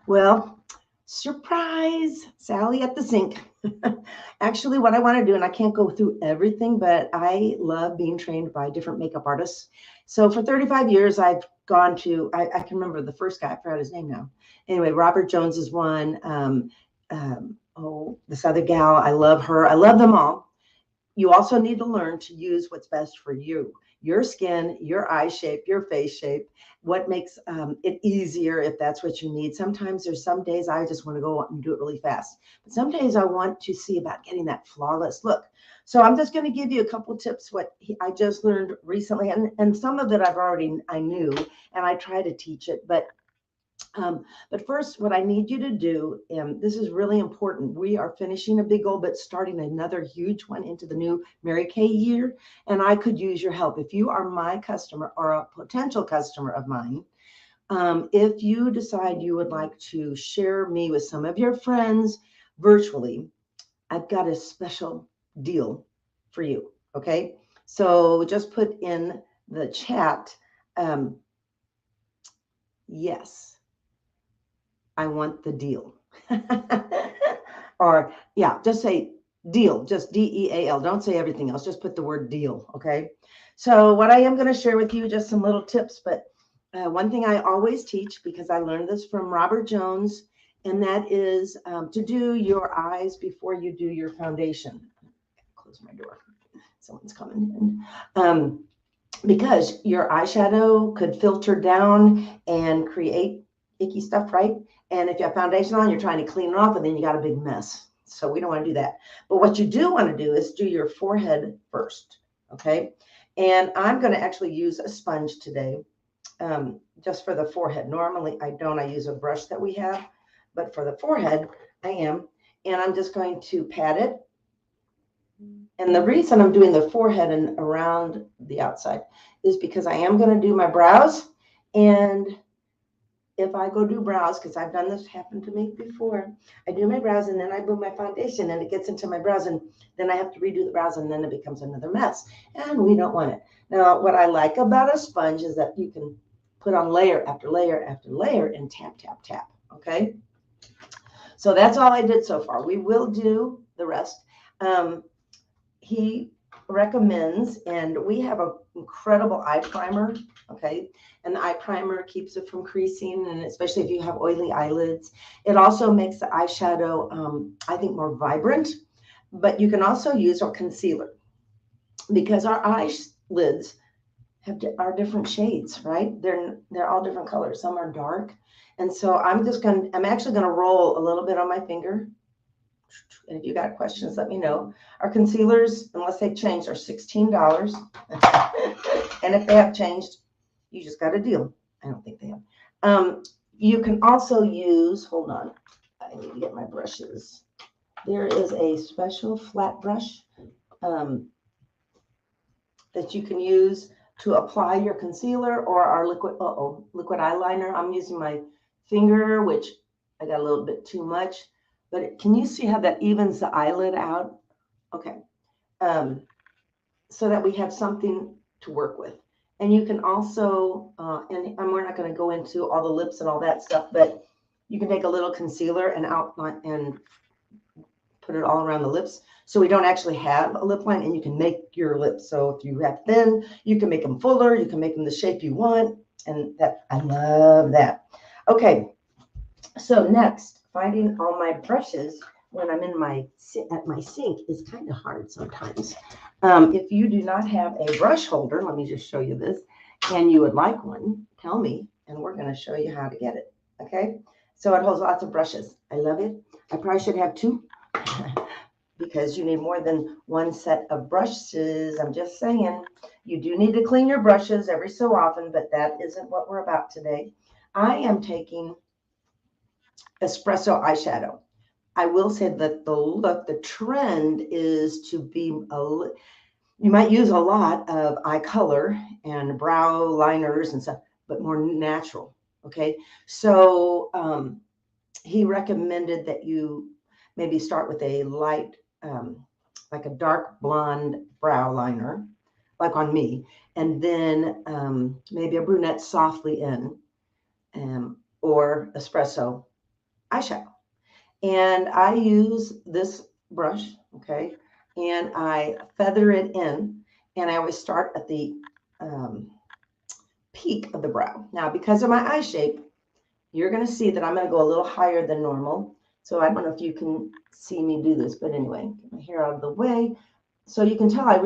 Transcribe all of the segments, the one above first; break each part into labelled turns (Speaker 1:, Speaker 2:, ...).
Speaker 1: Well, surprise, Sally at the sink. Actually, what I want to do, and I can't go through everything, but I love being trained by different makeup artists. So for 35 years, I've gone to, I can remember the first guy, I forgot his name now. Anyway, Robert Jones is one. This other gal, I love her. I love them all. You also need to learn to use what's best for you, your skin, your eye shape, your face shape, what makes it easier if that's what you need. Sometimes there's some days I just want to go out and do it really fast, but some days I want to see about getting that flawless look. So I'm just going to give you a couple of tips I just learned recently, and some of it I knew, and I try to teach it, but first, what I need you to do, and this is really important, we are finishing a big goal, but starting another huge one into the new Mary Kay year. And I could use your help. If you are my customer or a potential customer of mine, if you decide you would like to share me with some of your friends virtually, I've got a special deal for you. Okay. So just put in the chat, um, yes. I want the deal. Or, yeah, just say deal, just DEAL. Don't say everything else. Just put the word deal. Okay. So, what I am going to share with you, just some little tips. But one thing I always teach, because I learned this from Robert Jones, and that is to do your eyes before you do your foundation. Close my door. Someone's coming in. Because your eyeshadow could filter down and create icky stuff, right? And if you have foundation on, you're trying to clean it off, and then you got a big mess. So we don't want to do that. But what you do want to do is do your forehead first, okay? And I'm going to actually use a sponge today, just for the forehead. Normally, I don't. I use a brush that we have, but for the forehead, I am. And I'm just going to pat it. And the reason I'm doing the forehead and around the outside is because I am going to do my brows. And if I go do brows, because I've done this, happened to me before, I do my brows and then I put my foundation and it gets into my brows and then I have to redo the brows and then it becomes another mess. And we don't want it. Now, what I like about a sponge is that you can put on layer after layer after layer and tap, tap, tap. Okay. So that's all I did so far. We will do the rest. He recommends, and we have an incredible eye primer, okay? And the eye primer keeps it from creasing, and especially if you have oily eyelids. It also makes the eyeshadow, I think, more vibrant, but you can also use our concealer because our eyelids are different shades, right? They're all different colors. Some are dark. And so I'm actually going to roll a little bit on my finger. And if you got questions, let me know. Our concealers, unless they've changed, are $16. And if they have changed, you just got a deal. I don't think they have. You can also use, hold on, I need to get my brushes. There is a special flat brush that you can use to apply your concealer or our liquid eyeliner. I'm using my finger, which I got a little bit too much. But can you see how that evens the eyelid out? Okay. So that we have something to work with. And you can also, and we're not going to go into all the lips and all that stuff, but you can take a little concealer and outline and put it all around the lips. So we don't actually have a lip line, and you can make your lips. So if you have thin, you can make them fuller. You can make them the shape you want. And that, I love that. Okay. So next, finding all my brushes when I'm at my sink is kind of hard sometimes. If you do not have a brush holder, let me just show you this, and you would like one, tell me, and we're going to show you how to get it. Okay? So it holds lots of brushes. I love it. I probably should have two because you need more than one set of brushes. I'm just saying, you do need to clean your brushes every so often, but that isn't what we're about today. I am taking espresso eyeshadow. I will say that the trend is to be you might use a lot of eye color and brow liners and stuff, but more natural. Okay. So he recommended that you maybe start with a light, like a dark blonde brow liner, like on me, and then maybe a brunette softly in, or espresso eyeshadow. And I use this brush, okay, and I feather it in, and I always start at the um, peak of the brow. Now, because of my eye shape, you're going to see that I'm going to go a little higher than normal. So I don't know if you can see me do this, but anyway, get my hair out of the way. So you can tell I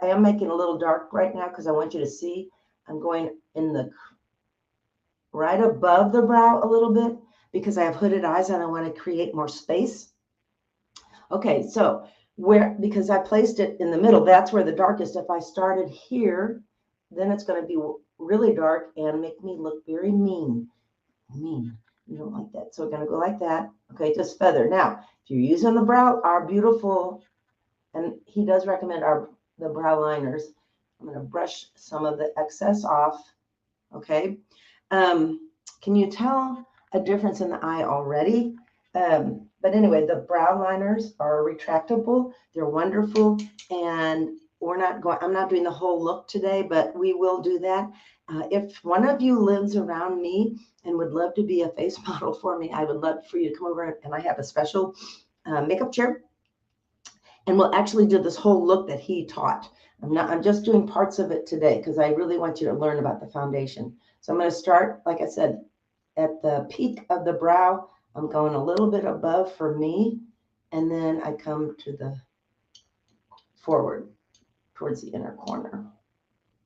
Speaker 1: am making a little dark right now because I want you to see I'm going in the right above the brow a little bit because I have hooded eyes and I want to create more space. Okay, so because I placed it in the middle, that's where the darkest. If I started here, then it's going to be really dark and make me look very mean. Mean. You don't like that. So we're going to go like that. Okay, just feather. Now, if you're using the brow, our beautiful, and he does recommend the brow liners. I'm going to brush some of the excess off. Okay. Can you tell a difference in the eye already? But anyway, the brow liners are retractable. They're wonderful. And I'm not doing the whole look today, but we will do that. If one of you lives around me and would love to be a face model for me, I would love for you to come over, and I have a special makeup chair, and we'll actually do this whole look that he taught. I'm just doing parts of it today because I really want you to learn about the foundation. So I'm going to start, like I said, at the peak of the brow. I'm going a little bit above for me, and then I come to the forward towards the inner corner.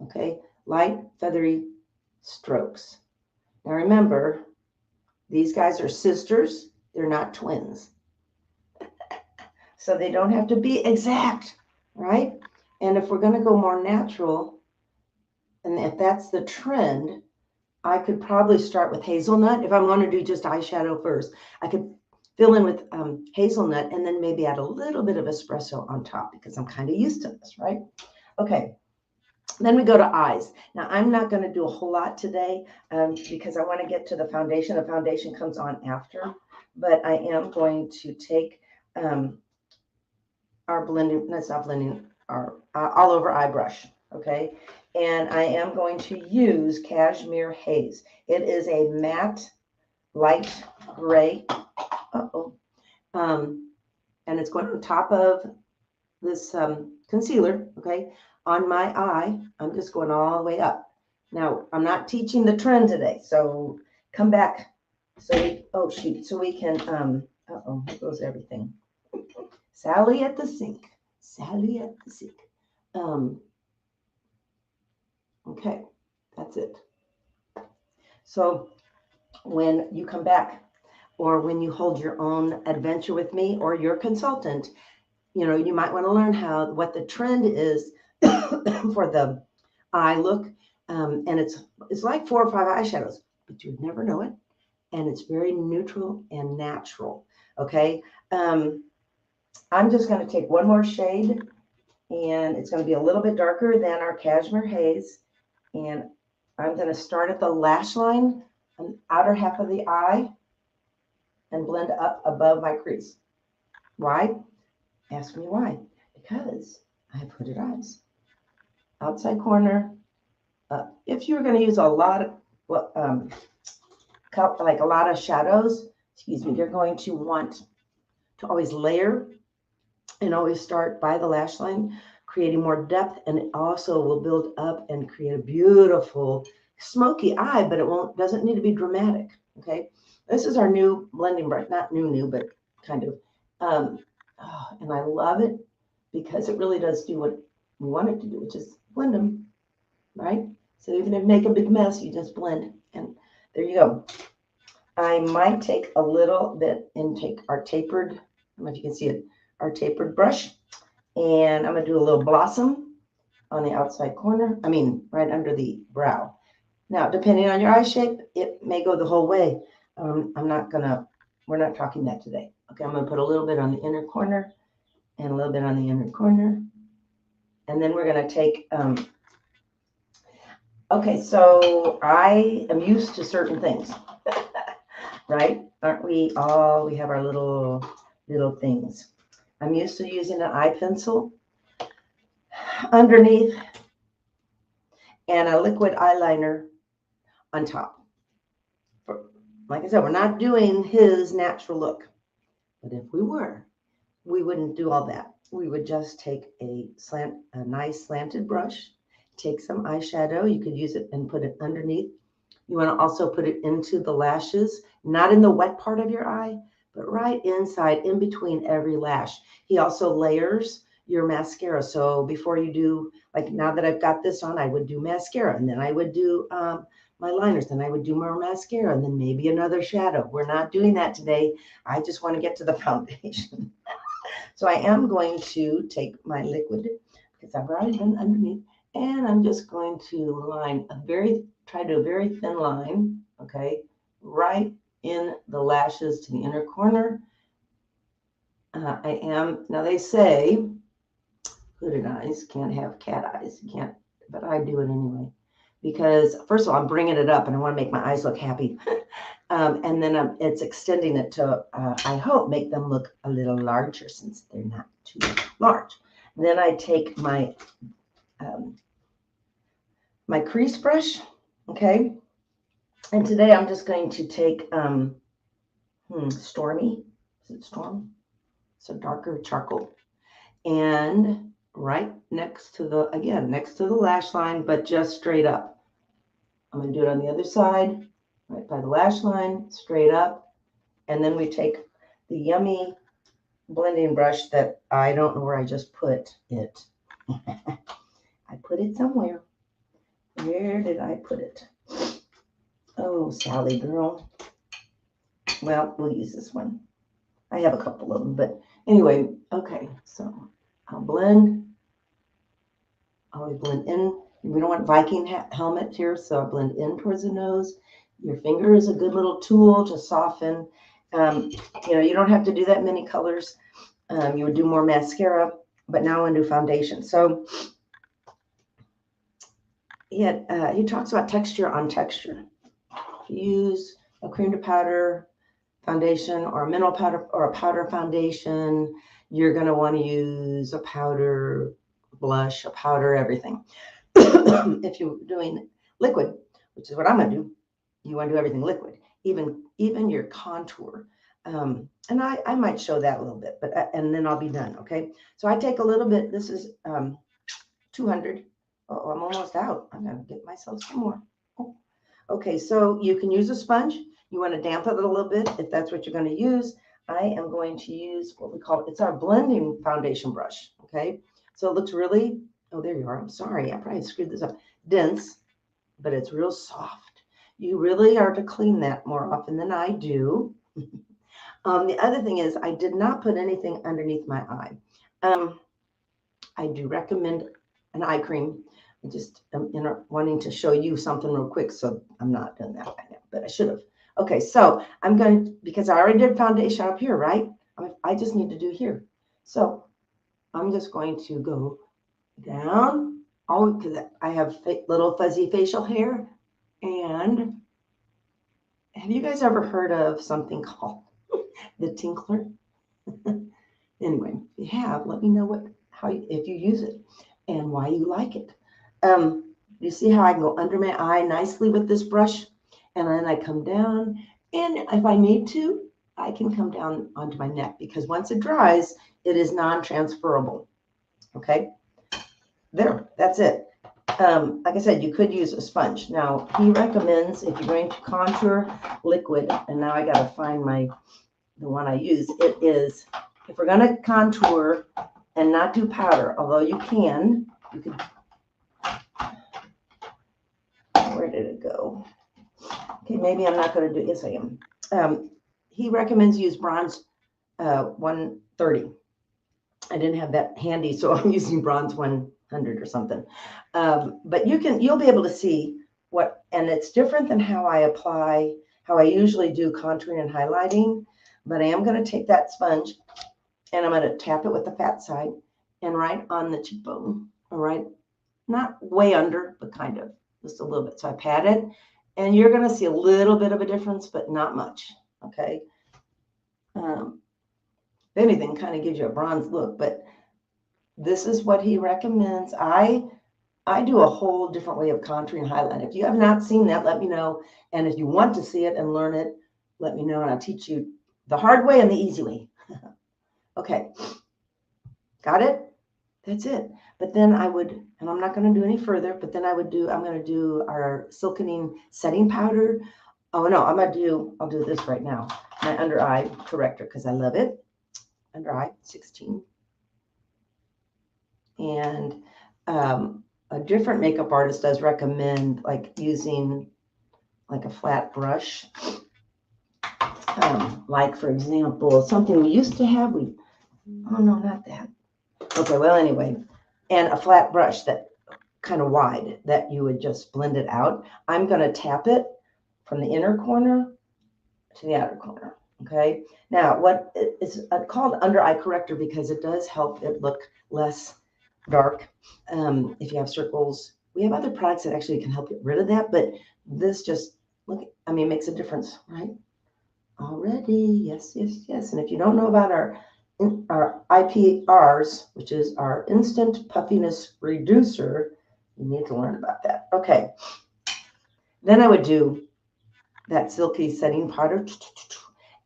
Speaker 1: Okay, light, feathery strokes. Now remember, these guys are sisters. They're not twins. So they don't have to be exact, right? And if we're going to go more natural, and if that's the trend, I could probably start with hazelnut. If I'm going to do just eyeshadow first, I could fill in with hazelnut and then maybe add a little bit of espresso on top because I'm kind of used to this, right? Okay. Then we go to eyes. Now, I'm not going to do a whole lot today because I want to get to the foundation. The foundation comes on after, but I am going to take our blending, that's not blending, our all over eye brush, okay? And I am going to use Cashmere Haze. It is a matte, light gray, and it's going on top of this concealer, okay? On my eye, I'm just going all the way up. Now, I'm not teaching the trend today, so come back so we can, here goes everything. Sally at the sink. Sally at the sink. Okay, that's it. So when you come back or when you hold your own adventure with me or your consultant, you might want to learn what the trend is for the eye look. And it's like 4 or 5 eyeshadows, but you'd never know it. And it's very neutral and natural. Okay. I'm just going to take one more shade, and it's going to be a little bit darker than our Cashmere Haze. And I'm going to start at the lash line on the outer half of the eye and blend up above my crease. Why? Ask me why. Because I have hooded eyes. Outside corner. If you're going to use a lot of, like a lot of shadows, you're going to want to always layer and always start by the lash line, creating more depth, and it also will build up and create a beautiful smoky eye, but it doesn't need to be dramatic. Okay, this is our new blending brush, not new, but kind of, and I love it because it really does do what we want it to do, which is blend them, right? So even if you make a big mess, you just blend, and there you go. I might take a little bit and take our tapered, I don't know if you can see it, our tapered brush, and I'm going to do a little blossom on the outside corner. Right under the brow. Now, depending on your eye shape, it may go the whole way. we're not talking that today. Okay, I'm going to put a little bit on the inner corner and a little bit on the inner corner. And then we're going to take, okay, so I am used to certain things, right? Aren't we all? We have our little things. I'm used to using an eye pencil underneath and a liquid eyeliner on top. Like I said, we're not doing his natural look. But if we were, we wouldn't do all that. We would just take a nice slanted brush, take some eyeshadow. You could use it and put it underneath. You want to also put it into the lashes, not in the wet part of your eye, but right inside, in between every lash. He also layers your mascara. So before you do, like now that I've got this on, I would do mascara, and then I would do my liners, then I would do more mascara, and then maybe another shadow. We're not doing that today. I just want to get to the foundation. So I am going to take my liquid, because I've already done underneath, and I'm just going to try to do a very thin line, okay, right in the lashes to the inner corner. Now they say hooded eyes can't have cat eyes. You can't, but I do it anyway. Because first of all, I'm bringing it up and I want to make my eyes look happy. And then it's extending it to, I hope, make them look a little larger since they're not too large. Then I take my my crease brush, okay? And today I'm just going to take Stormy. Is it Storm? So darker charcoal. And right next to the lash line, but just straight up. I'm going to do it on the other side, right by the lash line, straight up. And then we take the yummy blending brush that I don't know where I just put it. I put it somewhere. Where did I put it? Oh, Sally girl. Well, we'll use this one. I have a couple of them, but anyway, okay. So I'll blend. Always blend in. We don't want Viking helmet here, so I'll blend in towards the nose. Your finger is a good little tool to soften. You don't have to do that many colors. You would do more mascara, but now I'm going to do foundation. So he talks about texture on texture. If you use a cream to powder foundation or a mineral powder or a powder foundation, you're going to want to use a powder blush, a powder everything. If you're doing liquid, which is what I'm going to do, you want to do everything liquid, even your contour. And I might show that a little bit, but and then I'll be done. Okay. So I take a little bit. This is 200. Oh, I'm almost out. I'm going to get myself some more. Oh. Okay. So you can use a sponge. You want to dampen it a little bit if that's what you're going to use. I am going to use what we call, it's our blending foundation brush. Okay. So it looks really, oh, there you are. I'm sorry. I probably screwed this up. Dense, but it's real soft. You really are to clean that more often than I do. The other thing is I did not put anything underneath my eye. I do recommend an eye cream. I just am wanting to show you something real quick, so I'm not doing that right now, but I should have. Okay, so I'm going to, because I already did foundation up here, right? I just need to do here. So I'm just going to go down, because I have little fuzzy facial hair. And have you guys ever heard of something called the tinkler? Anyway, if you have, let me know if you use it and why you like it. You see how I can go under my eye nicely with this brush, and then I come down, and if I need to, I can come down onto my neck, because once it dries, it is non-transferable. Okay, there, that's it. Like I said, you could use a sponge. Now, he recommends, if you're going to contour liquid, and now I got to find the one I use. It is, if we're going to contour and not do powder, although you could, where did it go? Okay, maybe I'm not going to do, yes, I am. He recommends use bronze 130. I didn't have that handy, so I'm using bronze 100 or something. But you'll be able to see and it's different than how I usually do contouring and highlighting, but I am going to take that sponge and I'm going to tap it with the fat side and right on the cheekbone, all right? Not way under, but kind of, just a little bit. So I pat it, and you're going to see a little bit of a difference, but not much, okay? If anything, kind of gives you a bronze look, but this is what he recommends. I do a whole different way of contouring and highlighting. If you have not seen that, let me know. And if you want to see it and learn it, let me know and I'll teach you the hard way and the easy way. Okay, got it? That's it. But then I would, and I'm not going to do any further, but then I'm going to do our silkening setting powder. Oh no, I'll do this right now. My under eye corrector, because I love it. Under eye 16. And a different makeup artist does recommend like using like a flat brush. Like for example, something we used to have, oh no, not that. Okay, well anyway, and a flat brush that kind of wide that you would just blend it out. I'm going to tap it from the inner corner to the outer corner. Okay. Now, what is called under eye corrector because it does help it look less dark. If you have circles, we have other products that actually can help get rid of that, but this just makes a difference, right? Already, yes, yes, yes. And if you don't know about our IPRs, which is our instant puffiness reducer, you need to learn about that. Okay. Then I would do that silky setting powder,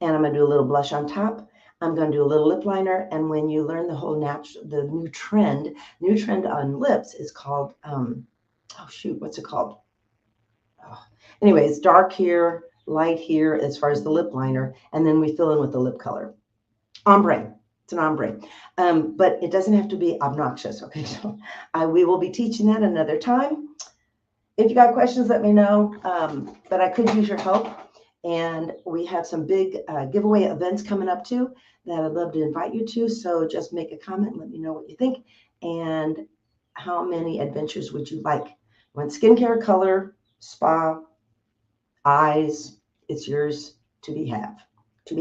Speaker 1: and I'm going to do a little blush on top. I'm going to do a little lip liner. And when you learn the whole the new trend on lips is called, what's it called? Anyway, it's dark here, light here as far as the lip liner, and then we fill in with the lip color. Ombre. It's an ombre. But it doesn't have to be obnoxious, okay? So we will be teaching that another time. If you got questions, let me know. But I could use your help. And we have some big giveaway events coming up too that I'd love to invite you to. So just make a comment, let me know what you think. And how many adventures would you like? You want skincare, color, spa, eyes? It's yours to be have.